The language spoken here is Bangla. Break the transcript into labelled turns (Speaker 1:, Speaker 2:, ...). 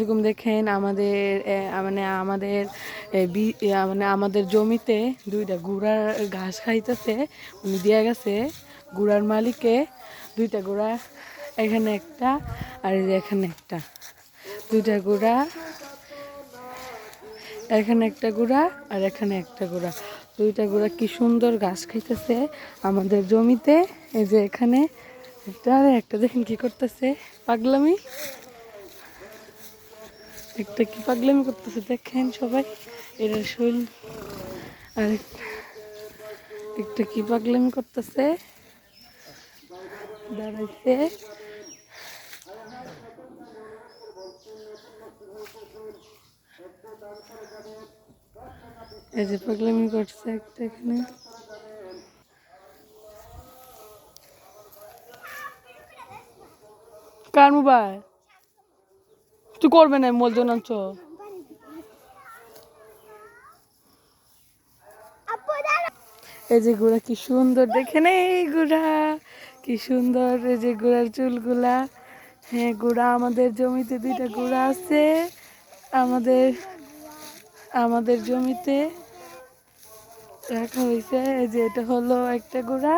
Speaker 1: এরকম দেখেন আমাদের মানে আমাদের জমিতে দুইটা গুড়ার ঘাস খাইতেছে। উনি দিয়া গেছে গুড়ার মালিকে দুইটা গুড়া, এখানে একটা আর এখানে একটা, দুইটা গুড়া, এখানে একটা গুড়া আর এখানে একটা গুড়া, দুইটা গুড়া কি সুন্দর ঘাস খাইতেছে আমাদের জমিতে। এই যে এখানে একটা আর একটা, দেখেন কি করতেছে পাগলামি, একটা কি পাগলামি করতেছে দেখেন সবাই। এরা শৈল আর একটা কি পাগলামি করতেছে, দাঁড়াইছে। এই যে পাগলামি করছে একটা এখানে। কার মোবাইল? তুই করবে না মোল জানাচ্ছ। এই যে গুড়া কি সুন্দর দেখেন, এই গুড়া কি সুন্দর, এই যে গুড়ার চুলগুলা। হ্যাঁ গুড়া আমাদের জমিতে দুইটা গুড়া আছে, আমাদের আমাদের জমিতে রাখা হয়েছে। এই যে এটা হলো একটা গুড়া